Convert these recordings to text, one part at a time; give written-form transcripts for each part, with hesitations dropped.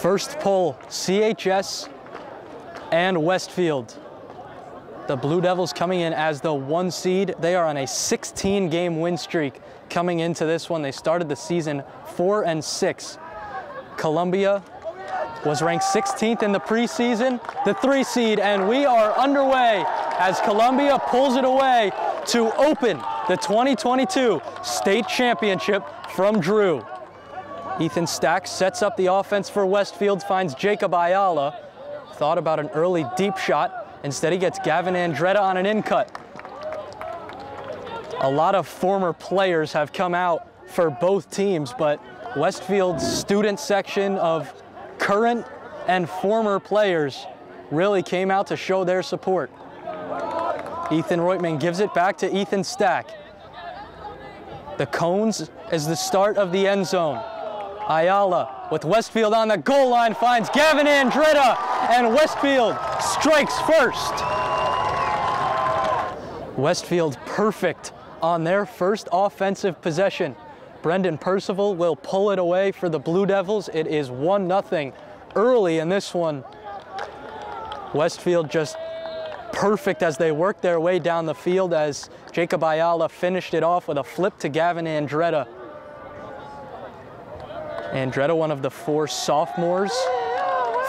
First poll, CHS and Westfield. The Blue Devils coming in as the 1 seed. They are on a 16-game win streak coming into this one. They started the season 4-6. Columbia was ranked 16th in the preseason, the 3 seed, and we are underway as Columbia pulls it away to open the 2022 state championship from Drew. Ethan Stack sets up the offense for Westfield, finds Jacob Ayala. Thought about an early deep shot. Instead, he gets Gavin Andretta on an in-cut. A lot of former players have come out for both teams, but Westfield's student section of current and former players really came out to show their support. Ethan Reutman gives it back to Ethan Stack. The cones is the start of the end zone. Ayala with Westfield on the goal line finds Gavin Andretta, and Westfield strikes first. Westfield perfect on their first offensive possession. Brendan Percival will pull it away for the Blue Devils. It is 1-0 early in this one. Westfield just perfect as they work their way down the field as Jacob Ayala finished it off with a flip to Gavin Andretta. Andretta, one of the 4 sophomores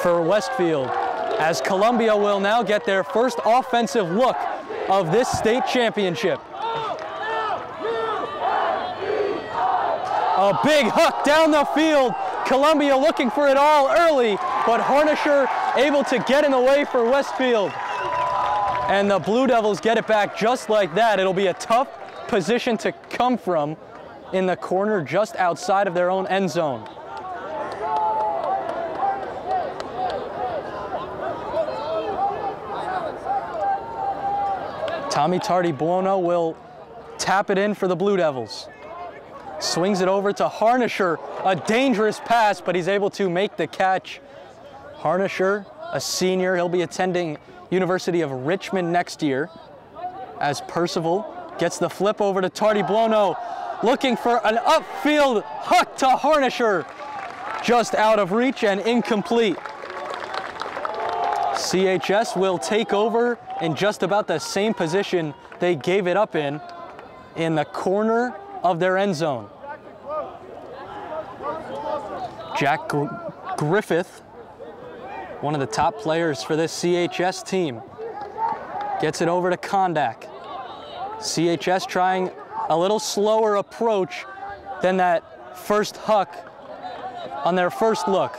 for Westfield, as Columbia will now get their first offensive look of this state championship. A big hook down the field. Columbia looking for it all early, but Harnisher able to get in the way for Westfield. And the Blue Devils get it back just like that. It'll be a tough position to come from in the corner just outside of their own end zone. Tommy Tardi-Buono will tap it in for the Blue Devils. Swings it over to Harnisher, a dangerous pass, but he's able to make the catch. Harnisher, a senior, he'll be attending University of Richmond next year, as Percival gets the flip over to Tardi-Buono, looking for an upfield hook to Harnisher, just out of reach and incomplete. CHS will take over in just about the same position they gave it up in the corner of their end zone. Jack Griffith, one of the top players for this CHS team, gets it over to Kondak. CHS trying a little slower approach than that first huck on their first look.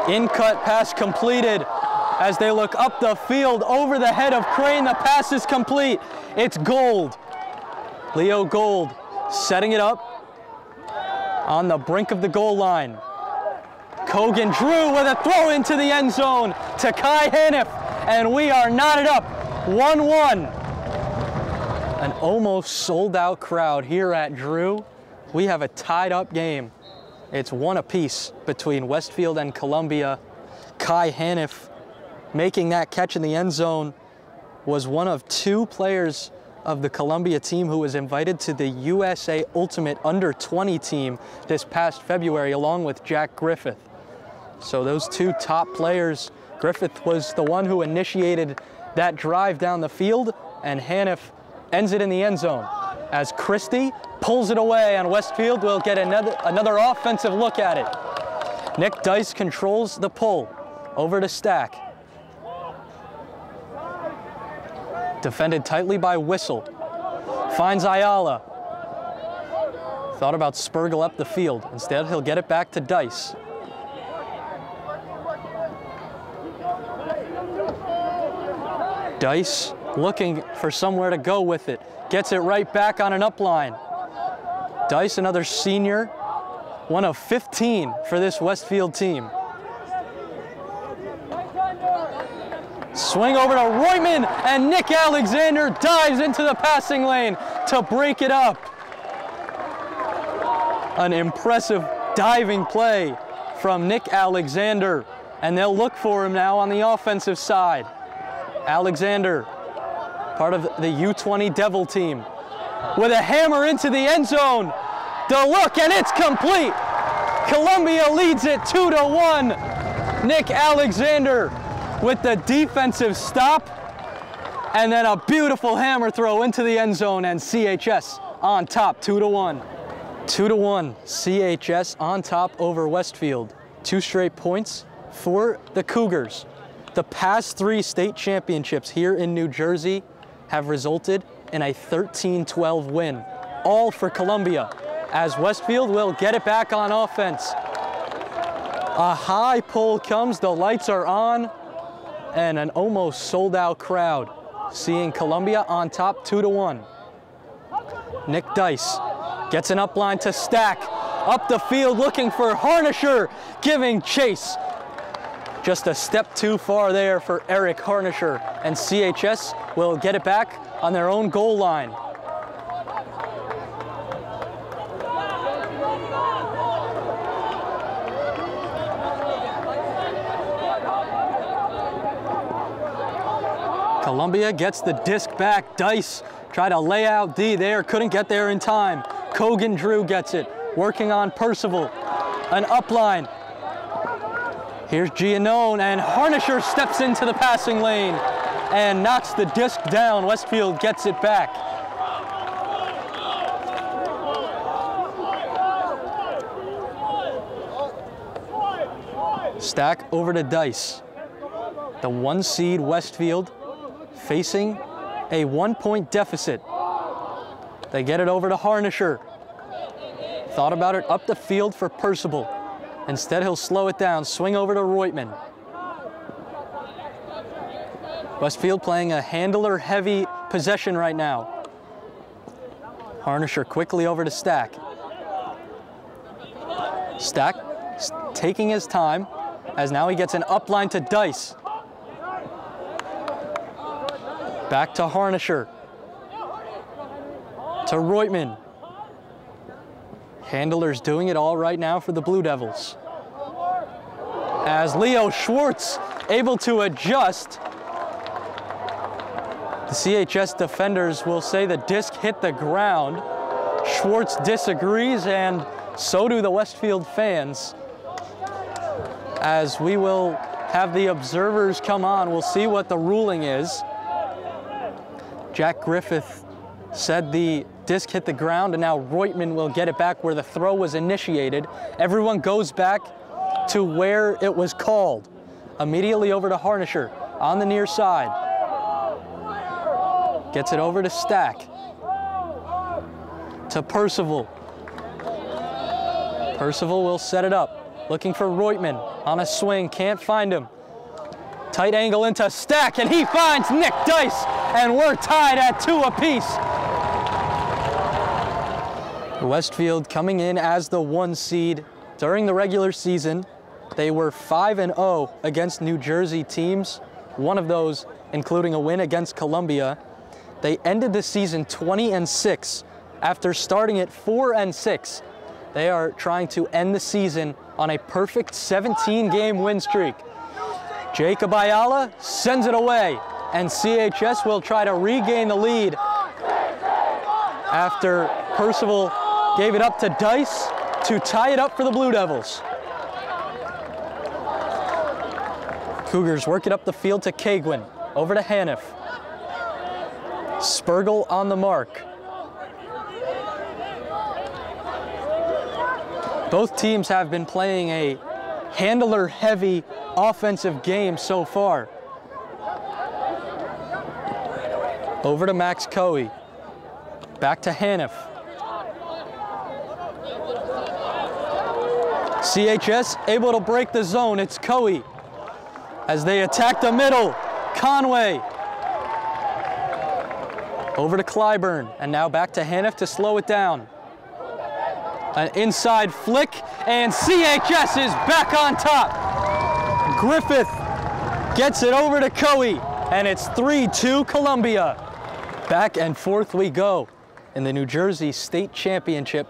In-cut pass completed as they look up the field over the head of Crane. The pass is complete. It's Gold. Leo Gold setting it up on the brink of the goal line. Kogan Drew with a throw into the end zone to Kai Haniff, and we are knotted up 1-1. An almost sold out crowd here at Drew. We have a tied up game. It's 1 apiece between Westfield and Columbia. Kai Haniff making that catch in the end zone was one of 2 players of the Columbia team who was invited to the USA Ultimate Under-20 team this past February, along with Jack Griffith. So those 2 top players, Griffith was the one who initiated that drive down the field, and Haniff ends it in the end zone as Christie pulls it away, and Westfield will get another offensive look at it. Nick Dice controls the pull over to Stack. Defended tightly by Whistle. Finds Ayala. Thought about Spergel up the field. Instead, he'll get it back to Dice. Dice looking for somewhere to go with it. Gets it right back on an upline. Dice, another senior, one of 15 for this Westfield team. Swing over to Reutman, and Nick Alexander dives into the passing lane to break it up. An impressive diving play from Nick Alexander, and they'll look for him now on the offensive side. Alexander, part of the U20 Devil team, with a hammer into the end zone. The look, and it's complete. Columbia leads it 2-1. Nick Alexander with the defensive stop, and then a beautiful hammer throw into the end zone, and CHS on top 2-1. 2-1, CHS on top over Westfield. 2 straight points for the Cougars. The past 3 state championships here in New Jersey have resulted in a 13-12 win, all for Columbia, as Westfield will get it back on offense. A high pull comes, the lights are on, and an almost sold out crowd, seeing Columbia on top 2-1. Nick Dice gets an upline to Stack, up the field looking for Harnisher, giving chase. Just a step too far there for Eric Harnisher, and CHS will get it back on their own goal line. Columbia gets the disc back. Dice tried to lay out D there, couldn't get there in time. Kogan Drew gets it, working on Percival. An upline. Here's Giannone, and Harnisher steps into the passing lane and knocks the disc down. Westfield gets it back. Stack over to Dice. The 1 seed Westfield facing a 1-point deficit. They get it over to Harnisher. Thought about it up the field for Percival. Instead, he'll slow it down, swing over to Reutman. Westfield playing a handler-heavy possession right now. Harnisher quickly over to Stack. Stack taking his time, as now he gets an upline to Dice. Back to Harnisher. To Reutman. Handlers doing it all right now for the Blue Devils. As Leo Schwartz able to adjust. The CHS defenders will say the disc hit the ground. Schwartz disagrees, and so do the Westfield fans. As we will have the observers come on, we'll see what the ruling is. Jack Griffith said the disc hit the ground, and now Reutman will get it back where the throw was initiated. Everyone goes back to where it was called. Immediately over to Harnisher on the near side. Gets it over to Stack. To Percival. Percival will set it up. Looking for Reutman on a swing, can't find him. Tight angle into Stack, and he finds Nick Dice, and we're tied at 2 apiece. Westfield coming in as the 1 seed during the regular season. They were 5-0 against New Jersey teams, one of those including a win against Columbia. They ended the season 20-6 after starting at 4-6. They are trying to end the season on a perfect 17-game win streak. Jacob Ayala sends it away, and CHS will try to regain the lead after Percival gave it up to Dice to tie it up for the Blue Devils. Cougars work it up the field to Kagwin, over to Haniff. Spergel on the mark. Both teams have been playing a handler-heavy offensive game so far. Over to Max Coe. Back to Haniff. CHS able to break the zone. It's Coe as they attack the middle. Conway. Over to Clyburn, and now back to Haniff to slow it down. An inside flick, and CHS is back on top. Griffith gets it over to Coe, and it's 3-2 Columbia. Back and forth we go in the New Jersey State Championship.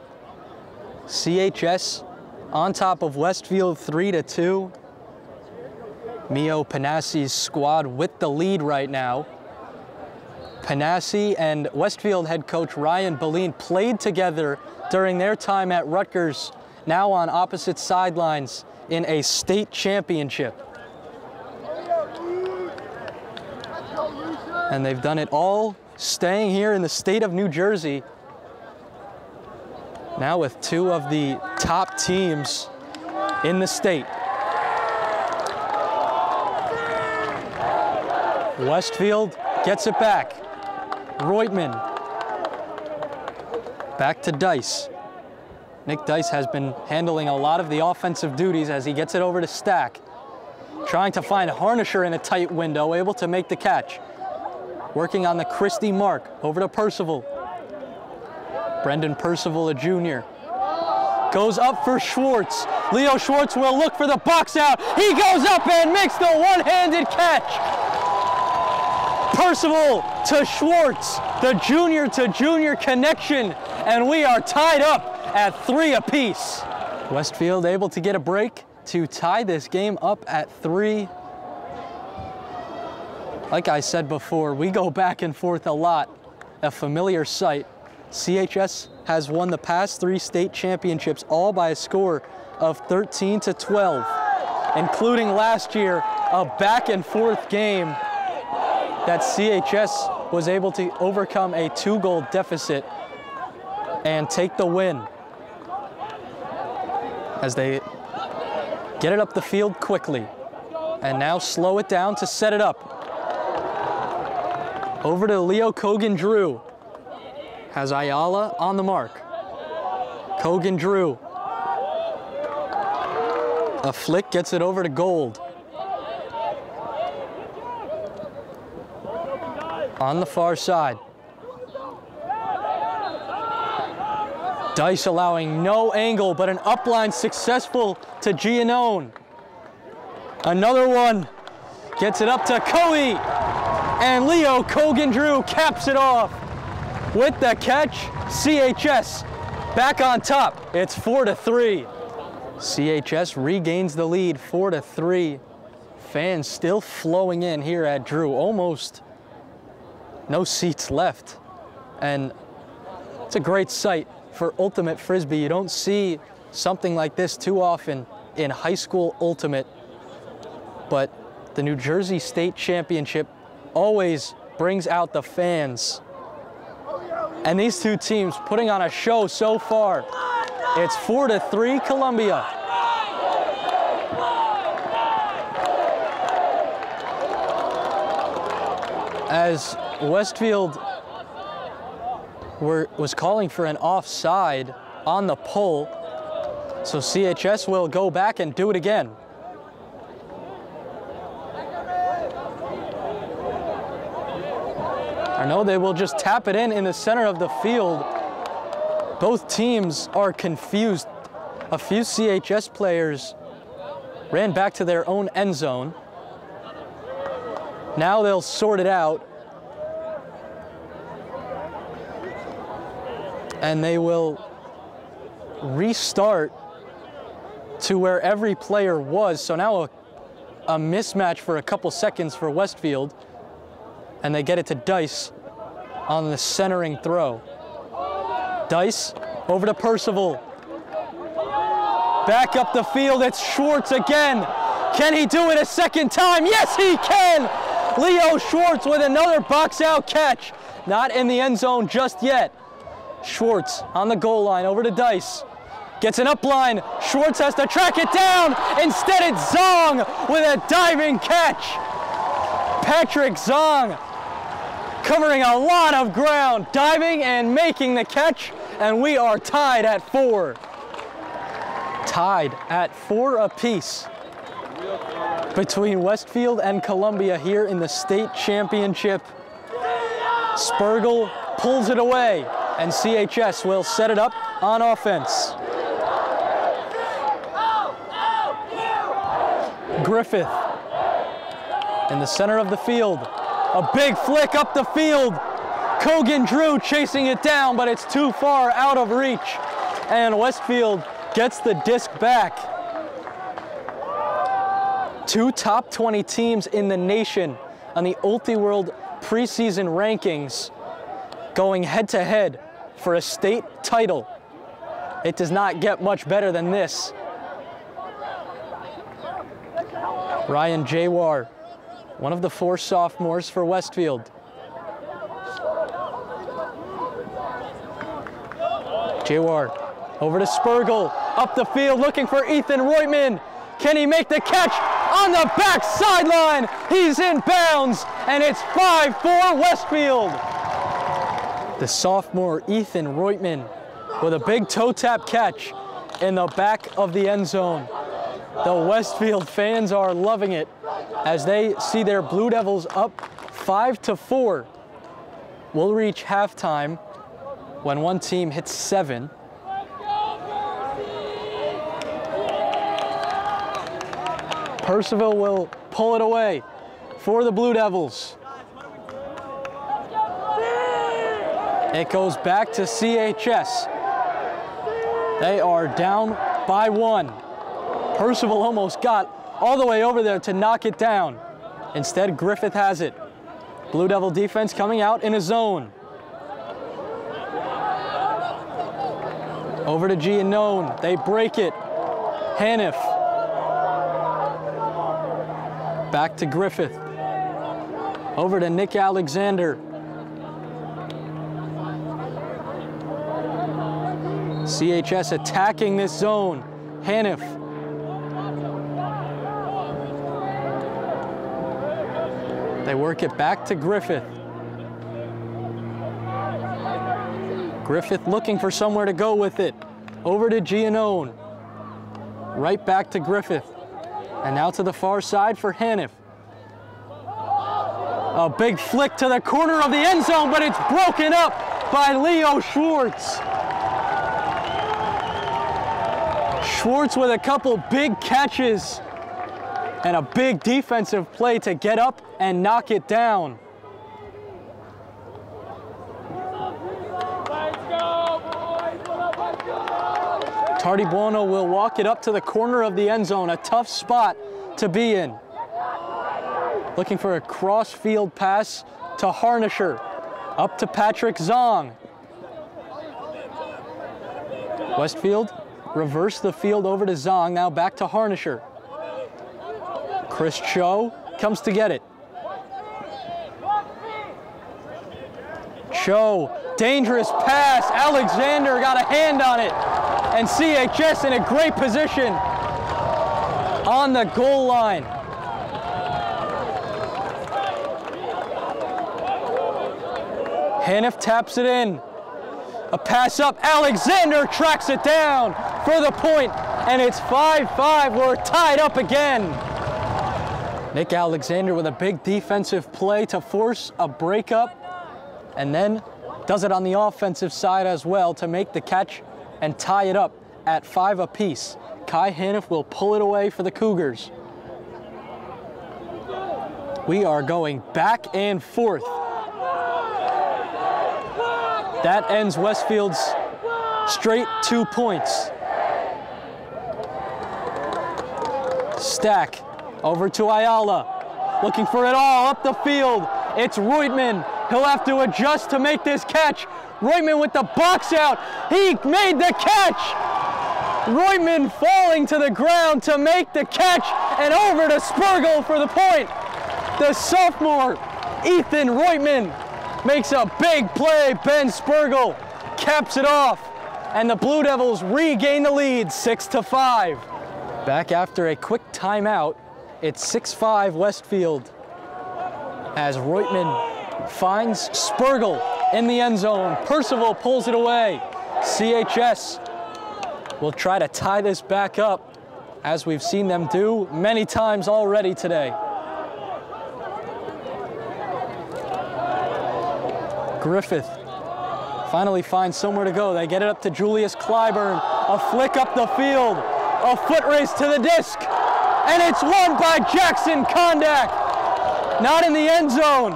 CHS on top of Westfield 3-2. Mio Panassi's squad with the lead right now. Panassi and Westfield head coach Ryan Beline played together during their time at Rutgers now on opposite sidelines in a state championship. And they've done it all staying here in the state of New Jersey. Now with two of the top teams in the state. Westfield gets it back. Reutman. Back to Dice. Nick Dice has been handling a lot of the offensive duties as he gets it over to Stack. Trying to find Harnisher in a tight window, able to make the catch. Working on the Christie mark, over to Percival. Brendan Percival, a junior. Goes up for Schwartz. Leo Schwartz will look for the box out. He goes up and makes the one-handed catch. Percival to Schwartz, the junior to junior connection, and we are tied up at 3 apiece. Westfield able to get a break to tie this game up at 3. Like I said before, we go back and forth a lot, a familiar sight. CHS has won the past 3 state championships all by a score of 13-12, including last year, a back and forth game that CHS was able to overcome a 2-goal deficit and take the win as they get it up the field quickly and now slow it down to set it up. Over to Leo Kogan-Drew. Has Ayala on the mark. Kogan-Drew. A flick gets it over to Gold. On the far side. Dice allowing no angle, but an upline successful to Giannone. Another one. Gets it up to Coe. And Leo Kogan-Drew caps it off. With the catch, CHS back on top. It's 4-3. CHS regains the lead, 4-3. Fans still flowing in here at Drew. Almost no seats left. And it's a great sight for Ultimate Frisbee. You don't see something like this too often in high school Ultimate. But the New Jersey State Championship always brings out the fans. And these two teams putting on a show so far. It's 4-3 Columbia. As Westfield was calling for an offside on the pull, so CHS will go back and do it again. I know they will just tap it in the center of the field. Both teams are confused. A few CHS players ran back to their own end zone. Now they'll sort it out. And they will restart to where every player was. So now a mismatch for a couple seconds for Westfield. And they get it to Dice on the centering throw. Dice over to Percival. Back up the field, it's Schwartz again. Can he do it a second time? Yes, he can! Leo Schwartz with another box out catch. Not in the end zone just yet. Schwartz on the goal line, over to Dice. Gets an up line. Schwartz has to track it down. Instead, it's Zong with a diving catch. Patrick Zong covering a lot of ground, diving and making the catch, and we are tied at 4. Tied at 4 apiece between Westfield and Columbia here in the state championship. Spergel pulls it away, and CHS will set it up on offense. Griffith in the center of the field. A big flick up the field. Kogan-Drew chasing it down, but it's too far out of reach. And Westfield gets the disc back. 2 top 20 teams in the nation on the Ultiworld preseason rankings going head-to-head for a state title. It does not get much better than this. Ryan Jawar, one of the 4 sophomores for Westfield. Jawar over to Spergel, up the field looking for Ethan Reutemann. Can he make the catch on the back sideline? He's in bounds, and it's 5-4 Westfield. The sophomore Ethan Reutemann with a big toe tap catch in the back of the end zone. The Westfield fans are loving it as they see their Blue Devils up 5-4. We'll reach halftime when one team hits 7. Percival will pull it away for the Blue Devils. It goes back to CHS. They are down by 1. Percival almost got all the way over there to knock it down. Instead, Griffith has it. Blue Devil defense coming out in a zone. Over to Giannone. They break it. Haniff. Back to Griffith. Over to Nick Alexander. CHS attacking this zone. Haniff. They work it back to Griffith. Griffith looking for somewhere to go with it. Over to Giannone. Right back to Griffith. And now to the far side for Haniff. A big flick to the corner of the end zone, but it's broken up by Leo Schwartz. Schwartz with a couple big catches and a big defensive play to get up and knock it down. Tardy Buono will walk it up to the corner of the end zone, a tough spot to be in. Looking for a cross-field pass to Harnisher, up to Patrick Zong. Westfield reverse the field over to Zong, now back to Harnisher. Chris Cho comes to get it. Cho, dangerous pass. Alexander got a hand on it. And CHS in a great position on the goal line. Haniff taps it in. A pass up. Alexander tracks it down for the point, and it's 5-5. We're tied up again. Nick Alexander with a big defensive play to force a breakup, and then does it on the offensive side as well to make the catch and tie it up at 5 apiece. Kai Haniff will pull it away for the Cougars. We are going back and forth. That ends Westfield's straight 2 points. Stack over to Ayala, looking for it all up the field. It's Reutemann. He'll have to adjust to make this catch. Reutemann with the box out. He made the catch. Reutemann falling to the ground to make the catch, and over to Spergel for the point. The sophomore, Ethan Reutemann, makes a big play. Ben Spergel caps it off, and the Blue Devils regain the lead 6-5. Back after a quick timeout, it's 6-5 Westfield as Reutemann finds Spergel in the end zone. Percival pulls it away. CHS will try to tie this back up, as we've seen them do many times already today. Griffith finally finds somewhere to go. They get it up to Julius Clyburn. A flick up the field. A foot race to the disc. And it's won by Jackson Kondak. Not in the end zone.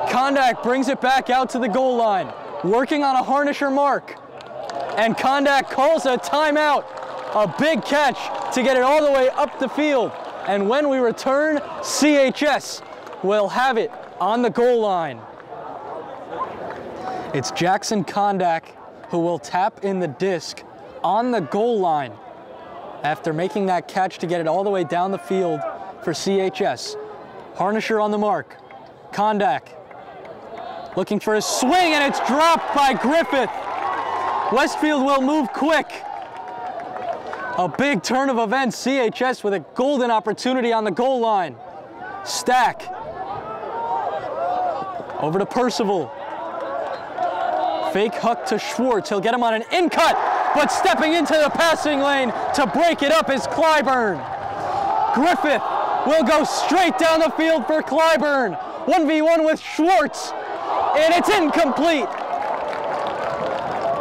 Kondak brings it back out to the goal line, working on a Harnisher mark. And Kondak calls a timeout. A big catch to get it all the way up the field. And when we return, CHS will have it on the goal line. It's Jackson Kondak who will tap in the disc on the goal line after making that catch to get it all the way down the field for CHS. Harnisher on the mark. Kondak looking for a swing, and it's dropped by Griffith. Westfield will move quick. A big turn of events. CHS with a golden opportunity on the goal line. Stack. Over to Percival. Fake hook to Schwartz. He'll get him on an in-cut, but stepping into the passing lane to break it up is Clyburn. Griffith will go straight down the field for Clyburn. 1v1 with Schwartz, and it's incomplete.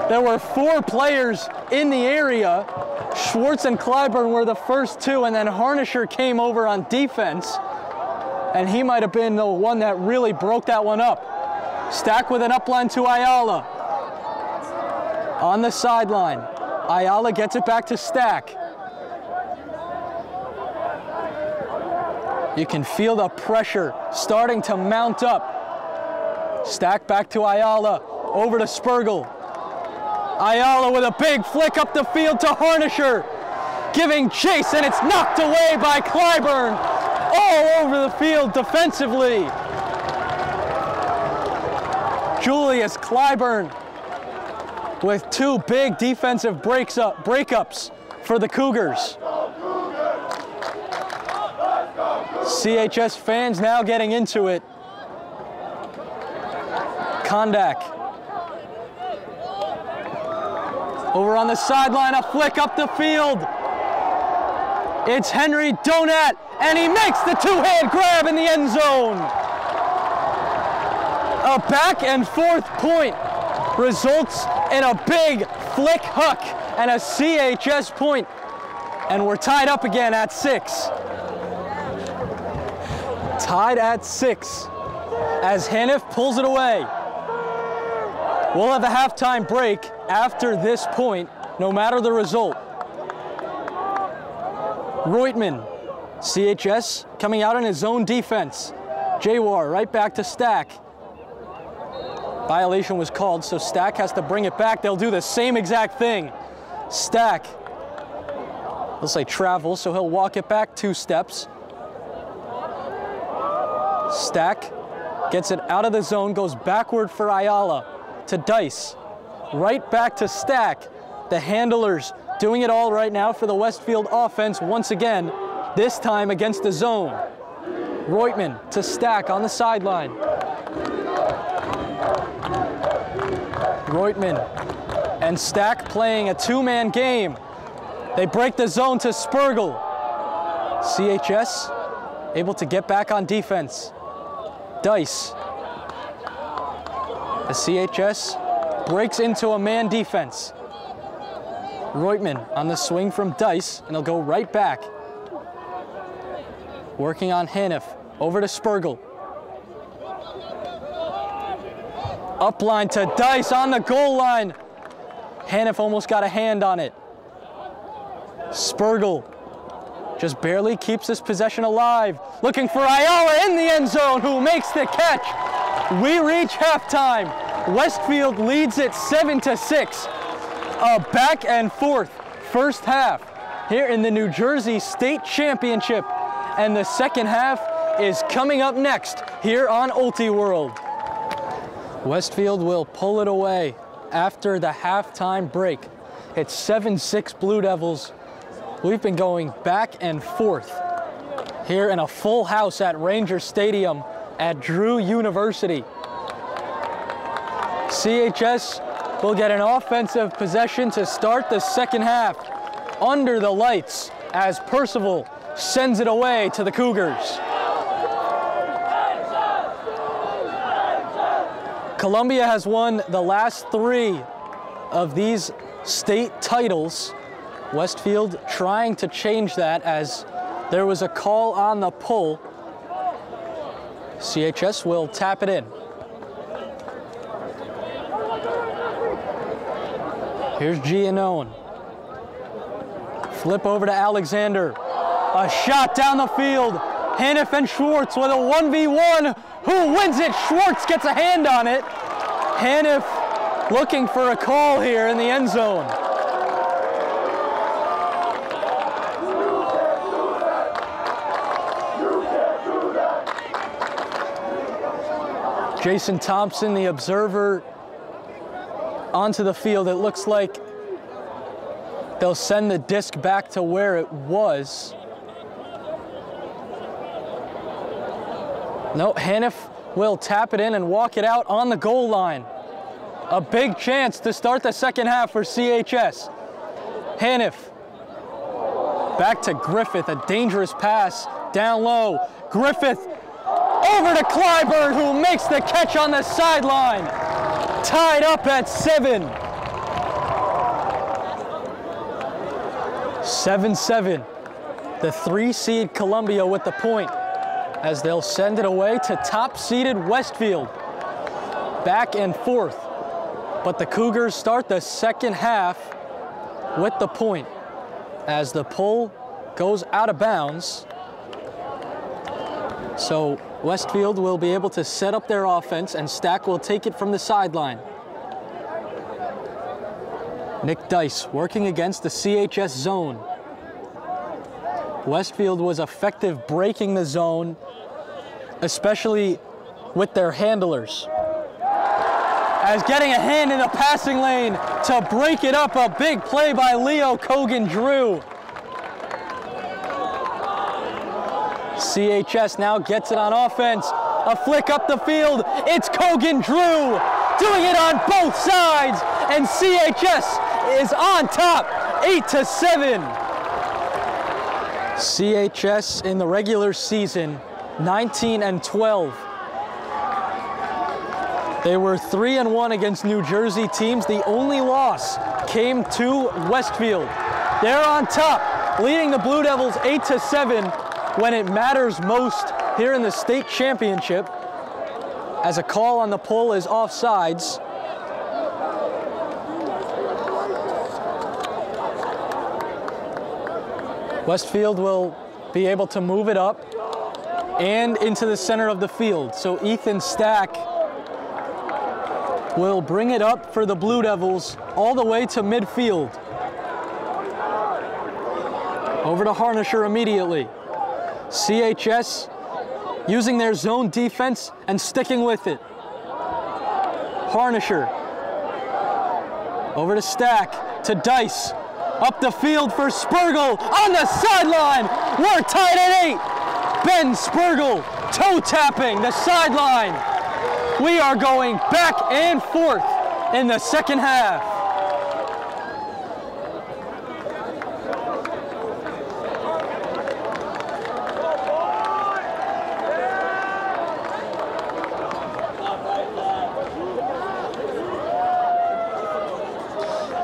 There were 4 players in the area. Schwartz and Clyburn were the first 2, and then Harnisher came over on defense, and he might have been the one that really broke that one up. Stack with an upline to Ayala. On the sideline, Ayala gets it back to Stack. You can feel the pressure starting to mount up. Stack back to Ayala, over to Spergel. Ayala with a big flick up the field to Harnisher, giving chase, and it's knocked away by Clyburn. All over the field defensively. Julius Clyburn with 2 big defensive breakups for the Cougars. CHS fans now getting into it. Kondak. Over on the sideline, a flick up the field. It's Henry Donat, and he makes the 2-hand grab in the end zone. A back and forth point results in a big flick hook and a CHS point. And we're tied up again at 6. Tied at 6 as Haniff pulls it away. We'll have a halftime break after this point, no matter the result. Reutman, CHS coming out in his zone defense. Jawar right back to Stack. Violation was called, so Stack has to bring it back. They'll do the same exact thing. Stack, he'll say travel, so he'll walk it back 2 steps. Stack gets it out of the zone, goes backward for Ayala to Dice. Right back to Stack. The handlers doing it all right now for the Westfield offense once again, this time against the zone. Reutman to Stack on the sideline. Reutman and Stack playing a 2-man game. They break the zone to Spergel. CHS able to get back on defense. Dice. The CHS breaks into a man defense. Reutman on the swing from Dice, and he'll go right back. Working on Haniff. Over to Spergel. Upline to Dice on the goal line. Haniff almost got a hand on it. Spergel just barely keeps this possession alive. Looking for Ayala in the end zone, who makes the catch. We reach halftime. Westfield leads it 7-6. A back and forth first half here in the New Jersey State Championship. And the second half is coming up next here on Ultiworld. Westfield will pull it away after the halftime break. It's 7-6 Blue Devils. We've been going back and forth here in a full house at Ranger Stadium at Drew University. CHS will get an offensive possession to start the second half under the lights as Percival sends it away to the Cougars. Columbia has won the last 3 of these state titles. Westfield trying to change that as there was a call on the pull. CHS will tap it in. Here's Giannone. Flip over to Alexander. A shot down the field. Haniff and Schwartz with a 1v1. Who wins it? Schwartz gets a hand on it. Haniff looking for a call here in the end zone. Jason Thompson, the observer, onto the field. It looks like they'll send the disc back to where it was. No, Haniff will tap it in and walk it out on the goal line. A big chance to start the second half for CHS. Haniff back to Griffith, a dangerous pass down low. Griffith over to Clyburn, who makes the catch on the sideline. Tied up at 7. 7-7. The 3-seed Columbia with the point as they'll send it away to top-seeded Westfield. Back and forth. But the Cougars start the second half with the point as the pull goes out of bounds. So Westfield will be able to set up their offense and Stack will take it from the sideline. Nick Dice working against the CHS zone. Westfield was effective breaking the zone, especially with their handlers. As getting a hand in the passing lane to break it up, a big play by Leo Kogan-Drew. CHS now gets it on offense. A flick up the field. It's Kogan-Drew doing it on both sides, and CHS is on top, 8-7. CHS in the regular season, 19-12. They were 3-1 against New Jersey teams. The only loss came to Westfield. They're on top, leading the Blue Devils 8-7 when it matters most here in the state championship, as a call on the pull is offsides. Westfield will be able to move it up and into the center of the field. So Ethan Stack will bring it up for the Blue Devils all the way to midfield. Over to Harnisher immediately. CHS using their zone defense and sticking with it. Harnisher over to Stack, to Dice, up the field for Spergel on the sideline. We're tied at 8. Ben Spergel toe tapping the sideline. We are going back and forth in the second half.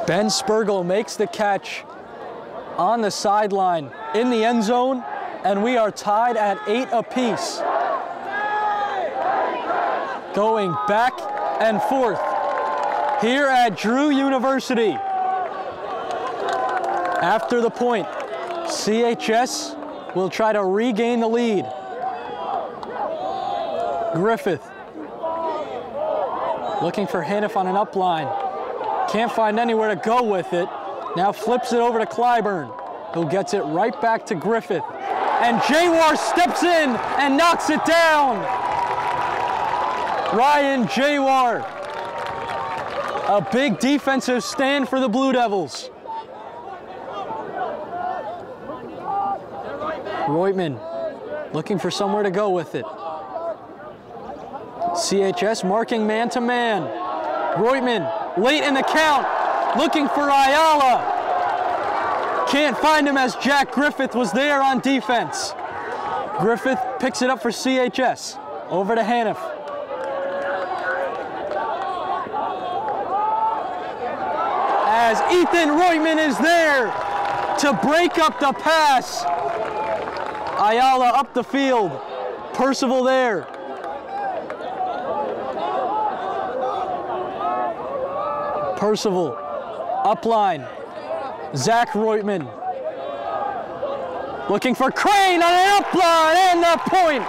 Ben Spergel makes the catch on the sideline in the end zone, and we are tied at 8 apiece. Going back and forth here at Drew University. After the point, CHS will try to regain the lead. Griffith looking for Haniff on an upline. Can't find anywhere to go with it. Now flips it over to Clyburn, who gets it right back to Griffith. And Jawar steps in and knocks it down. Ryan Jawar. A big defensive stand for the Blue Devils. Reutman looking for somewhere to go with it. CHS marking man-to-man. Reutman late in the count, looking for Ayala. Can't find him as Jack Griffith was there on defense. Griffith picks it up for CHS. Over to Haniff. As Ethan Reutman is there to break up the pass. Ayala up the field. Percival there. Percival, upline, Zach Reutman, looking for Crane on an upline, and the point.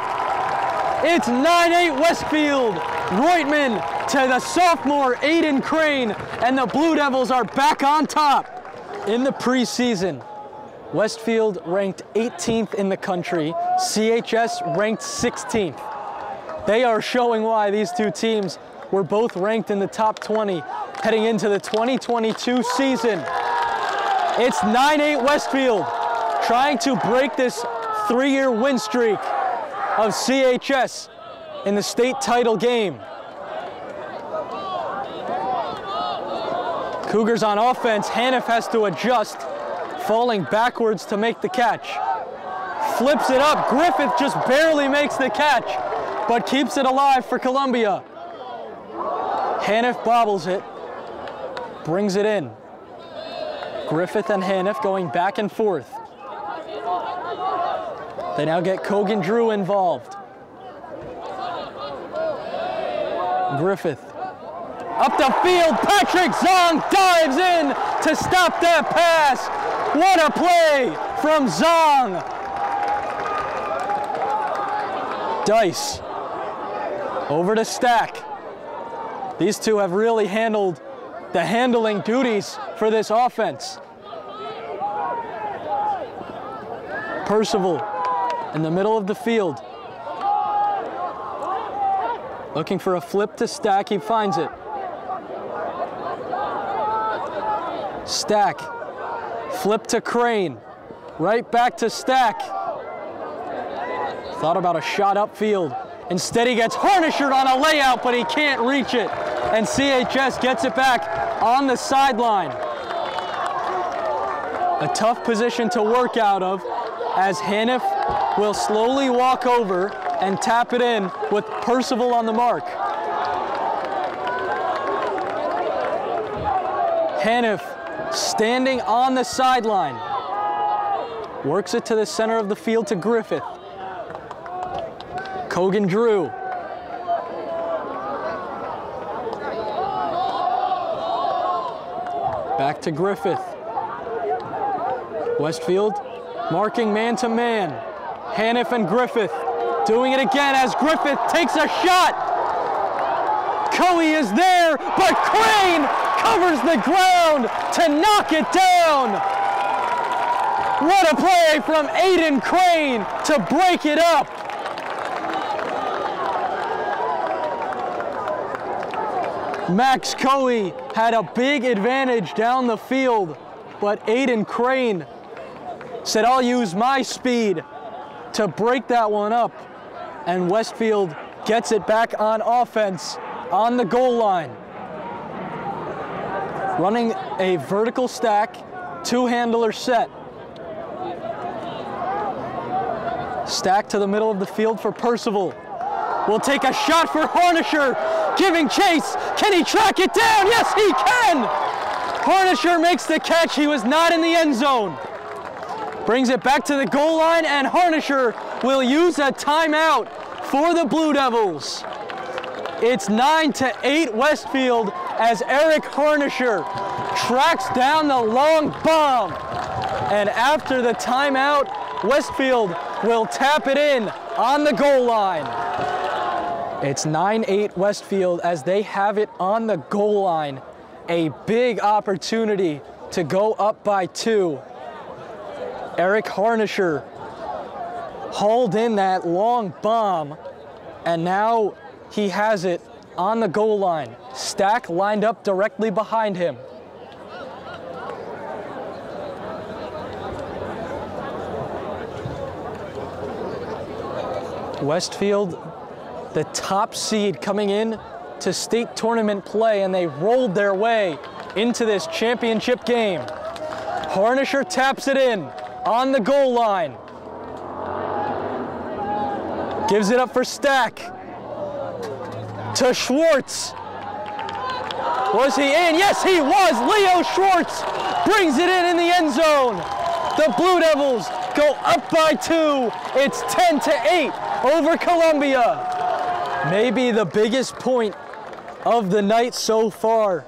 It's 9-8 Westfield. Reutman to the sophomore Aiden Crane, and the Blue Devils are back on top. In the preseason, Westfield ranked 18th in the country, CHS ranked 16th. They are showing why these two teams were both ranked in the top 20 heading into the 2022 season. It's 9-8 Westfield trying to break this 3-year win streak of CHS in the state title game. Cougars on offense. Hanif has to adjust, falling backwards to make the catch. Flips it up. Griffith just barely makes the catch, but keeps it alive for Columbia. Hanif bobbles it, brings it in. Griffith and Hanif going back and forth. They now get Kogan Drew involved. Griffith. Up the field, Patrick Zong dives in to stop that pass. What a play from Zong. Dice over to Stack. These two have really handled the handling duties for this offense. Percival in the middle of the field. Looking for a flip to Stack, he finds it. Stack, flip to Crane, right back to Stack. Thought about a shot upfield. Instead he gets Harnisher on a layout, but he can't reach it. And CHS gets it back on the sideline. A tough position to work out of, as Hanif will slowly walk over and tap it in with Percival on the mark. Hanif standing on the sideline. Works it to the center of the field to Griffith. Kogan Drew. Back to Griffith. Westfield marking man-to-man. Hanif and Griffith doing it again as Griffith takes a shot. Coey is there, but Crane covers the ground to knock it down. What a play from Aiden Crane to break it up. Max Coey had a big advantage down the field, but Aiden Crane said, I'll use my speed to break that one up. And Westfield gets it back on offense on the goal line. Running a vertical stack, two-handler set. Stack to the middle of the field for Percival. Will take a shot for Harnisher, giving chase. Can he track it down? Yes, he can! Harnisher makes the catch. He was not in the end zone. Brings it back to the goal line, and Harnisher will use a timeout for the Blue Devils. It's 9-8 Westfield as Eric Harnisher tracks down the long bomb. And after the timeout, Westfield will tap it in on the goal line. It's 9-8 Westfield as they have it on the goal line. A big opportunity to go up by 2. Eric Harnisher hauled in that long bomb, and now he has it on the goal line. Stack lined up directly behind him. Westfield, the top seed coming in to state tournament play, and they rolled their way into this championship game. Harnisher taps it in on the goal line. Gives it up for Stack. To Schwartz. Was he in? Yes, he was. Leo Schwartz brings it in the end zone. The Blue Devils go up by 2. It's 10-8 over Columbia. Maybe the biggest point of the night so far,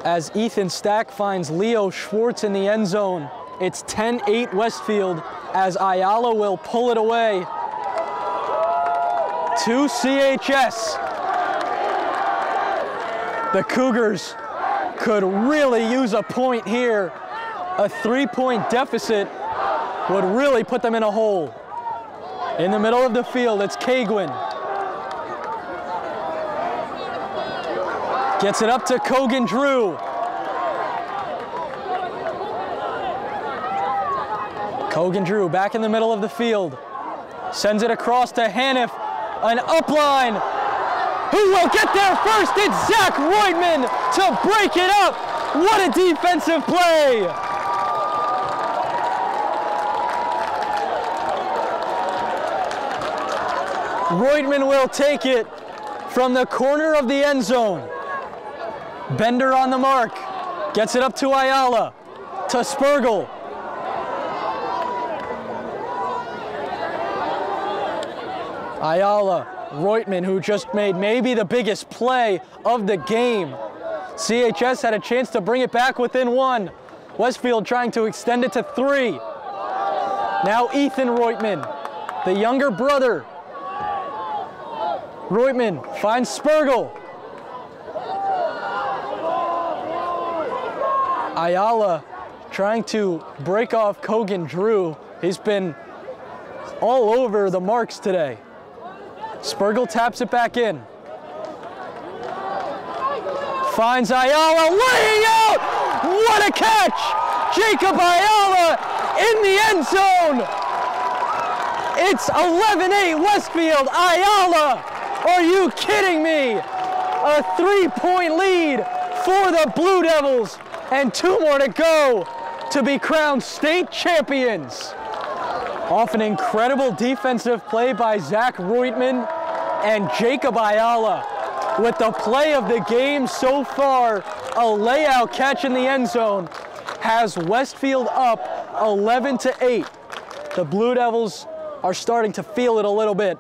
as Ethan Stack finds Leo Schwartz in the end zone. It's 10-8 Westfield as Ayala will pull it away to CHS. The Cougars could really use a point here. A 3-point deficit would really put them in a hole. In the middle of the field, it's Kagwin. Gets it up to Kogan Drew. Kogan Drew back in the middle of the field. Sends it across to Hanif. An upline. Who will get there first? It's Zach Reutemann to break it up. What a defensive play. Reutemann will take it from the corner of the end zone. Bender on the mark. Gets it up to Ayala. To Spergel. Ayala, Reutemann, who just made maybe the biggest play of the game. CHS had a chance to bring it back within 1. Westfield trying to extend it to 3. Now Ethan Reutemann, the younger brother. Reutemann finds Spergel. Ayala trying to break off Kogan Drew. He's been all over the marks today. Spergel taps it back in. Finds Ayala, laying out! What a catch! Jacob Ayala in the end zone! It's 11-8 Westfield. Ayala, are you kidding me? A 3-point lead for the Blue Devils, and 2 more to go to be crowned state champions. Off an incredible defensive play by Zach Reutemann and Jacob Ayala. With the play of the game so far, a layout catch in the end zone has Westfield up 11-8. The Blue Devils are starting to feel it a little bit.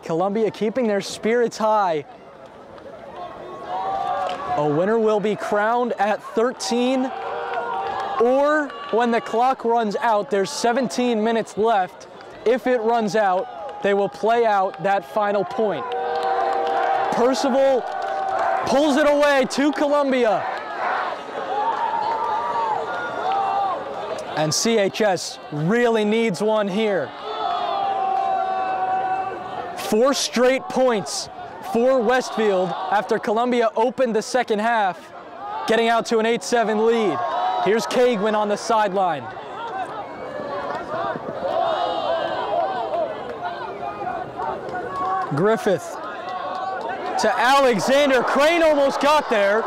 Columbia keeping their spirits high. A winner will be crowned at 13, or when the clock runs out, there's 17 minutes left. If it runs out, they will play out that final point. Percival pulls it away to Columbia. And CHS really needs one here. 4 straight points for Westfield after Columbia opened the second half, getting out to an 8-7 lead. Here's Kagwin on the sideline. Griffith to Alexander. Crane almost got there,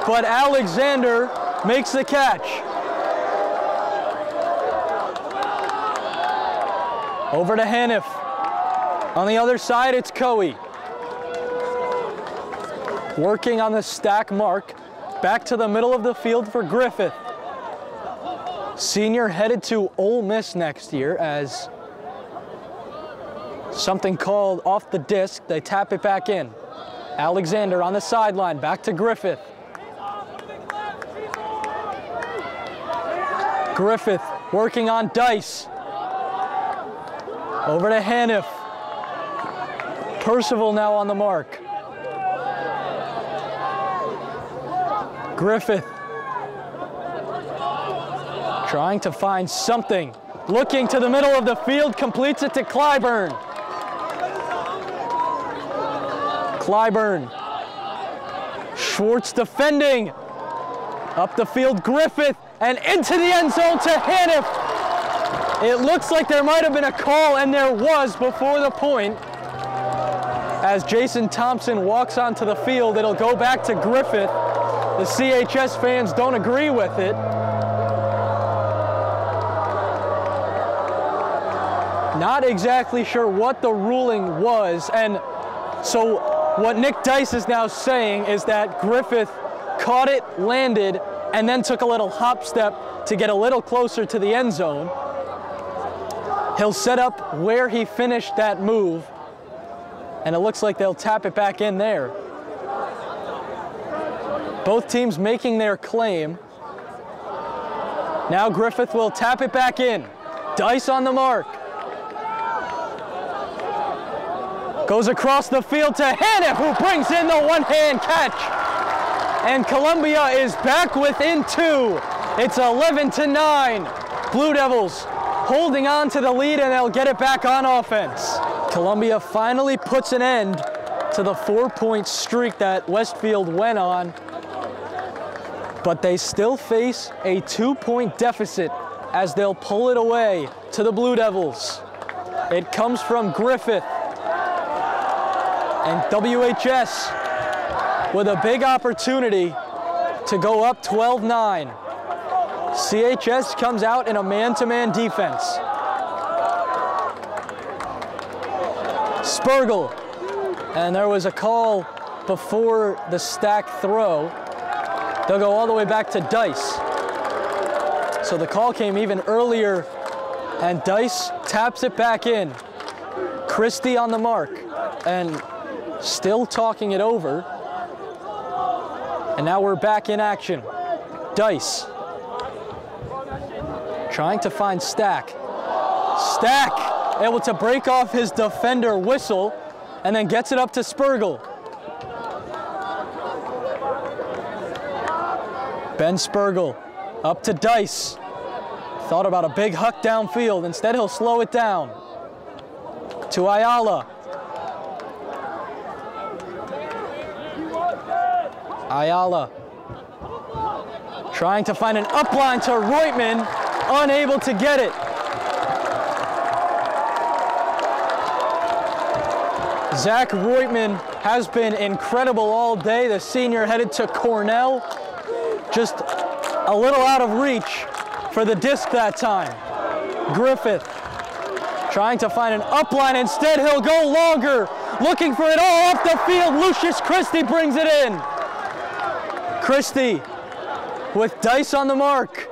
but Alexander makes the catch. Over to Hanif. On the other side, it's Coey. Working on the stack mark. Back to the middle of the field for Griffith. Senior headed to Ole Miss next year as something called off the disc. They tap it back in. Alexander on the sideline, back to Griffith. Griffith working on Dice. Over to Hanif. Percival now on the mark. Griffith trying to find something. Looking to the middle of the field, completes it to Clyburn. Clyburn. Schwartz defending. Up the field, Griffith, and into the end zone to Hanif. It looks like there might have been a call, and there was before the point. As Jason Thompson walks onto the field, it'll go back to Griffith. The CHS fans don't agree with it. Not exactly sure what the ruling was, and so what Nick Dice is now saying is that Griffith caught it, landed, and then took a little hop step to get a little closer to the end zone. He'll set up where he finished that move, and it looks like they'll tap it back in there. Both teams making their claim. Now Griffith will tap it back in. Dice on the mark. Goes across the field to Hanif, who brings in the one-hand catch. And Columbia is back within 2. It's 11-9. Blue Devils holding on to the lead, and they'll get it back on offense. Columbia finally puts an end to the 4-point streak that Westfield went on, but they still face a 2-point deficit as they'll pull it away to the Blue Devils. It comes from Griffith, and WHS with a big opportunity to go up 12-9. CHS comes out in a man-to-man defense. Spergel, and there was a call before the stack throw. They'll go all the way back to Dice. So the call came even earlier, and Dice taps it back in. Christie on the mark, and still talking it over. And now we're back in action. Dice trying to find Stack. Stack able to break off his defender whistle and then gets it up to Spergel. Ben Spergel up to Dice. Thought about a big huck downfield. Instead, he'll slow it down. To Ayala. Ayala trying to find an upline to Reutman, unable to get it. Zach Reutman has been incredible all day. The senior headed to Cornell, just a little out of reach for the disc that time. Griffith trying to find an upline. Instead, he'll go longer, looking for it all off the field. Lucius Christie brings it in. Christie with Dice on the mark,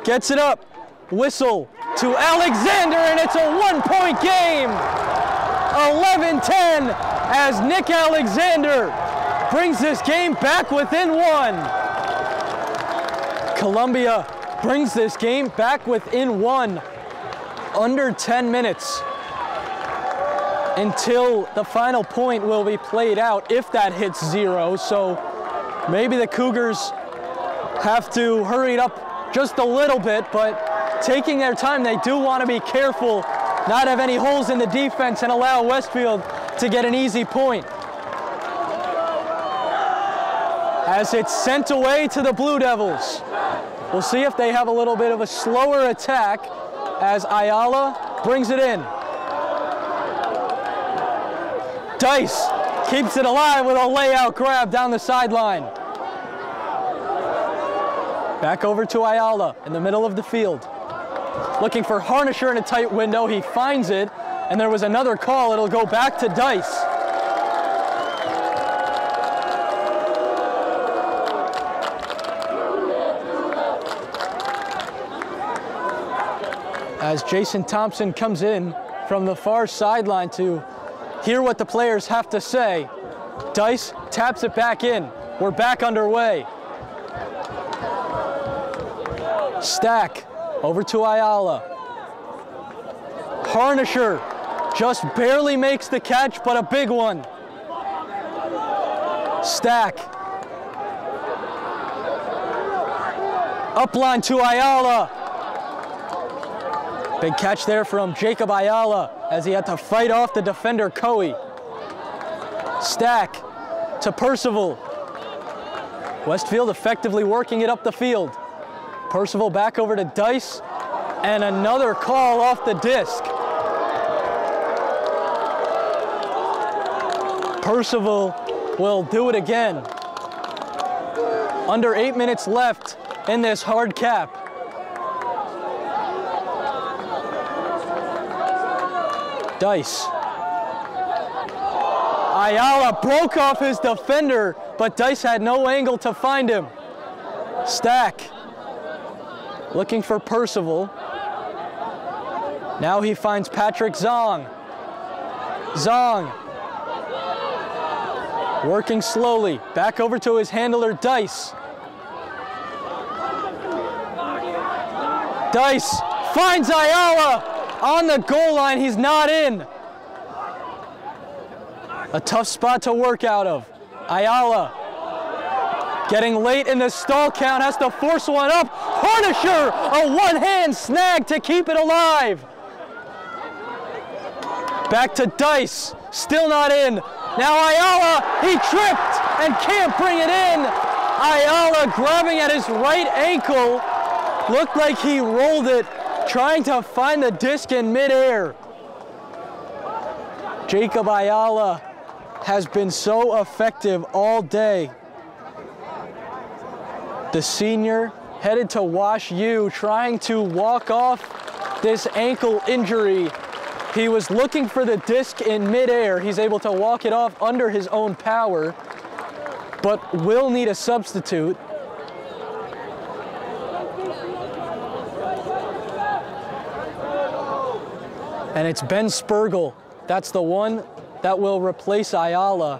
gets it up, whistle to Alexander, and it's a 1-point game. 11-10 as Nick Alexander brings this game back within 1. Columbia brings this game back within 1. Under 10 minutes until the final point will be played out, if that hits 0. So maybe the Cougars have to hurry it up just a little bit, but taking their time, they do want to be careful, not have any holes in the defense and allow Westfield to get an easy point. As it's sent away to the Blue Devils. We'll see if they have a little bit of a slower attack as Ayala brings it in. Dice keeps it alive with a layout grab down the sideline. Back over to Ayala in the middle of the field. Looking for Harnisher in a tight window. He finds it, and there was another call. It'll go back to Dice. As Jason Thompson comes in from the far sideline to hear what the players have to say. Dice taps it back in. We're back underway. Stack over to Ayala. Harnisher just barely makes the catch, but a big one. Stack. Upline to Ayala. Big catch there from Jacob Ayala as he had to fight off the defender Coe. Stack to Percival. Westfield effectively working it up the field. Percival back over to Dice, and another call off the disc. Percival will do it again. Under 8 minutes left in this hard cap. Dice. Ayala broke off his defender, but Dice had no angle to find him. Stack. Looking for Percival. Now he finds Patrick Zong. Zong. Working slowly. Back over to his handler, Dice. Dice finds Ayala on the goal line. He's not in. A tough spot to work out of. Ayala getting late in the stall count, has to force one up. Harnisher, a one-hand snag to keep it alive. Back to Dice, still not in. Now Ayala, he tripped and can't bring it in. Ayala grabbing at his right ankle. Looked like he rolled it, trying to find the disc in midair. Jacob Ayala has been so effective all day. The senior headed to Wash U, trying to walk off this ankle injury. He was looking for the disc in midair. He's able to walk it off under his own power, but will need a substitute. And it's Ben Spergel. That's the one that will replace Ayala.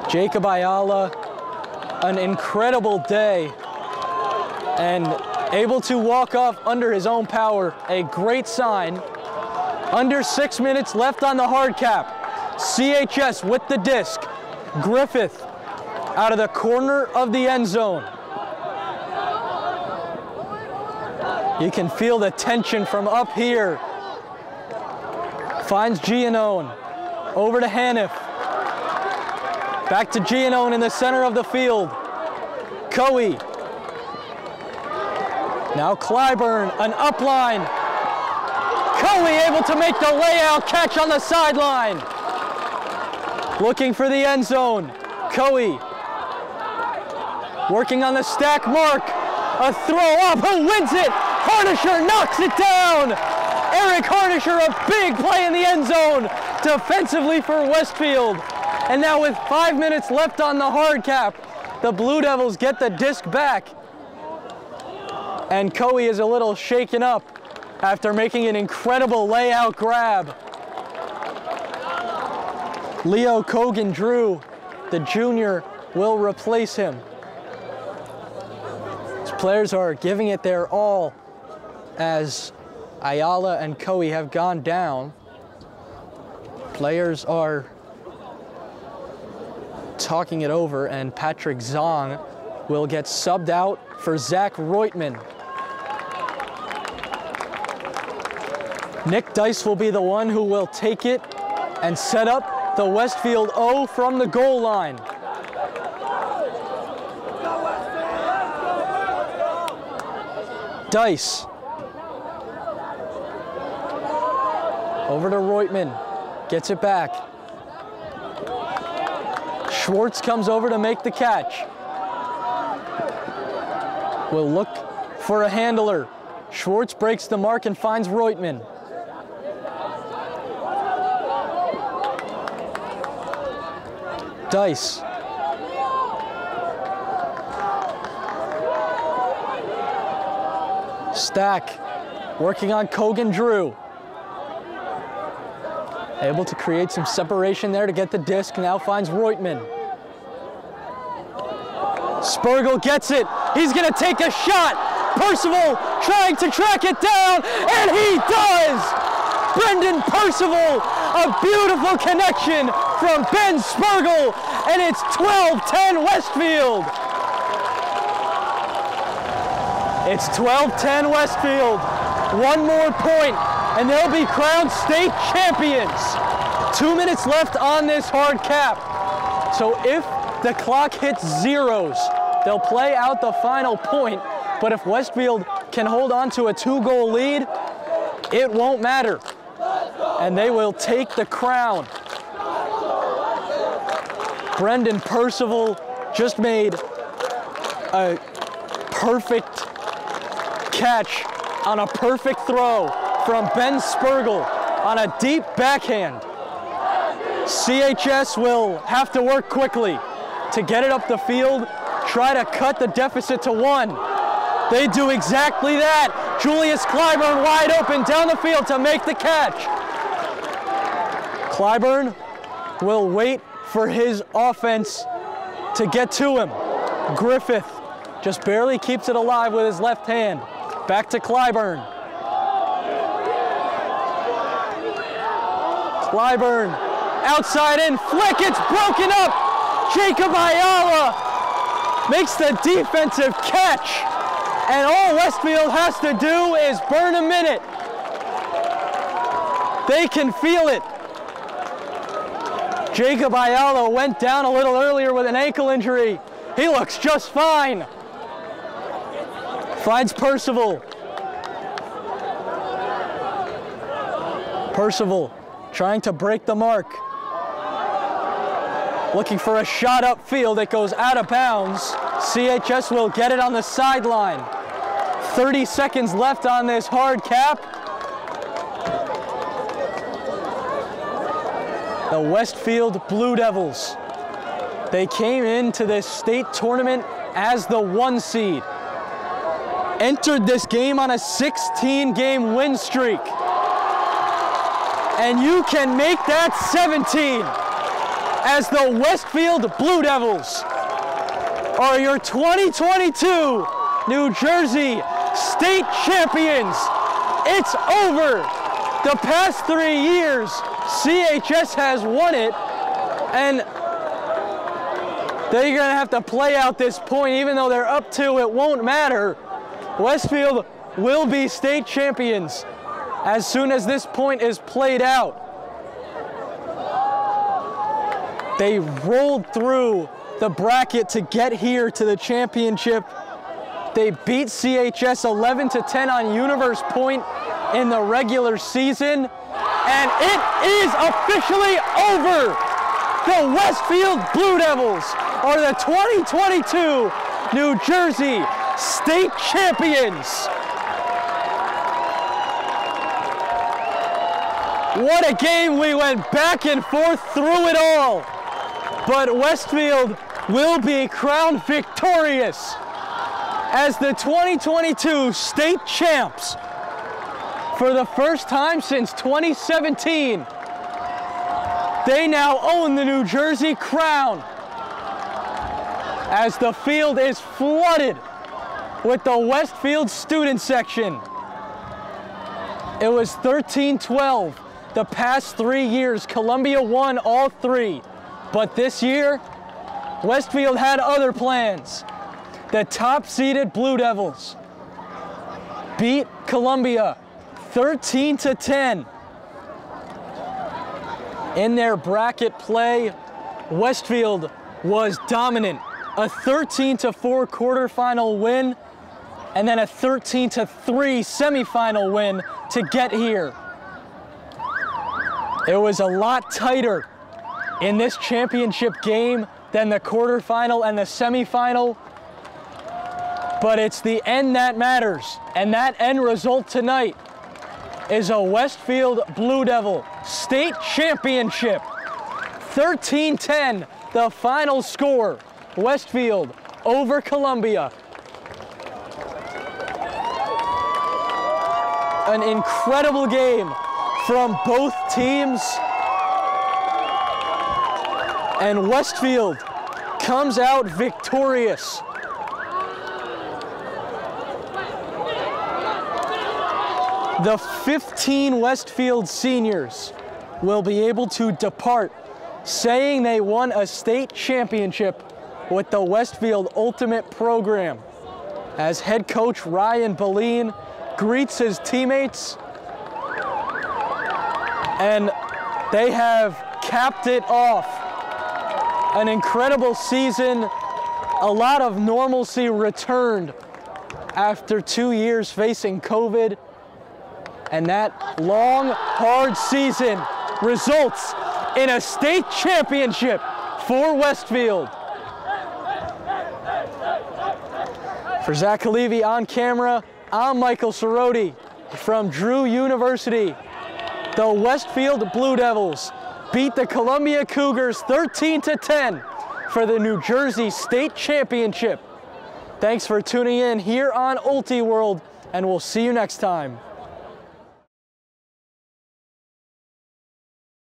Jacob Ayala, an incredible day, and able to walk off under his own power, a great sign. Under 6 minutes left on the hard cap. CHS with the disc. Griffith out of the corner of the end zone. You can feel the tension from up here. Finds Giannone. Over to Haniff. Back to Giannone in the center of the field. Coe. Now Clyburn, an upline. Coe able to make the layout catch on the sideline. Looking for the end zone. Coe. Working on the stack mark. A throw up. Who wins it? Harnisher knocks it down. Eric Harnisher, a big play in the end zone defensively for Westfield. And now with 5 minutes left on the hard cap, the Blue Devils get the disc back. And Coe is a little shaken up after making an incredible layout grab. Leo Kogan-Drew, the junior, will replace him. These players are giving it their all as Ayala and Coe have gone down. Players are talking it over, and Patrick Zong will get subbed out for Zach Reutman. Nick Dice will be the one who will take it and set up the Westfield O from the goal line. Dice. Over to Reutman. Gets it back. Schwartz comes over to make the catch. Will look for a handler. Schwartz breaks the mark and finds Reutman. Dice. Stack, working on Kogan-Drew. Able to create some separation there to get the disc, now finds Reutman. Spergel gets it, he's gonna take a shot. Percival trying to track it down, and he does! Brendan Percival, a beautiful connection from Ben Spergel, and it's 12-10 Westfield. It's 12-10 Westfield. One more point, and they'll be crowned state champions. 2 minutes left on this hard cap. So if the clock hits zeros, they'll play out the final point. But if Westfield can hold on to a 2-goal lead, it won't matter. And they will take the crown. Brendan Percival just made a perfect catch on a perfect throw from Ben Spergel on a deep backhand. CHS will have to work quickly to get it up the field, try to cut the deficit to 1. They do exactly that. Julius Clyburn wide open down the field to make the catch. Clyburn will wait for his offense to get to him. Griffith just barely keeps it alive with his left hand. Back to Clyburn. Clyburn, outside in, flick, it's broken up. Jacob Ayala makes the defensive catch. And all Westfield has to do is burn a minute. They can feel it. Jacob Ayala went down a little earlier with an ankle injury. He looks just fine. Finds Percival. Percival trying to break the mark. Looking for a shot upfield. It goes out of bounds. CHS will get it on the sideline. 30 seconds left on this hard cap. The Westfield Blue Devils. They came into this state tournament as the 1 seed. Entered this game on a 16-game win streak. And you can make that 17 as the Westfield Blue Devils are your 2022 New Jersey State Champions. It's over. The past 3 years, CHS has won it, and they're gonna have to play out this point. Even though they're up 2, it won't matter. Westfield will be state champions as soon as this point is played out. They rolled through the bracket to get here to the championship. They beat CHS 11-10 on Universe Point in the regular season, and it is officially over. The Westfield Blue Devils are the 2022 New Jersey State Champions. What a game. We went back and forth through it all. But Westfield will be crowned victorious as the 2022 state champs for the first time since 2017. They now own the New Jersey crown as the field is flooded with the Westfield student section. It was 13-12 the past 3 years. Columbia won all 3, but this year, Westfield had other plans. The top-seeded Blue Devils beat Columbia 13-10. In their bracket play, Westfield was dominant. A 13-4 quarterfinal win, and then a 13-3 semifinal win to get here. It was a lot tighter in this championship game than the quarterfinal and the semifinal, but it's the end that matters, and that end result tonight is a Westfield Blue Devil state championship. 13-10, the final score. Westfield over Columbia. An incredible game from both teams. And Westfield comes out victorious. The 15 Westfield seniors will be able to depart saying they won a state championship with the Westfield Ultimate Program as head coach Ryan Boleen greets his teammates, and they have capped it off. An incredible season. A lot of normalcy returned after 2 years facing COVID, and that long, hard season results in a state championship for Westfield. For Zach Levy on camera, I'm Michael Cerroti from Drew University. The Westfield Blue Devils beat the Columbia Cougars 13-10 for the New Jersey State Championship. Thanks for tuning in here on Ultiworld, and we'll see you next time.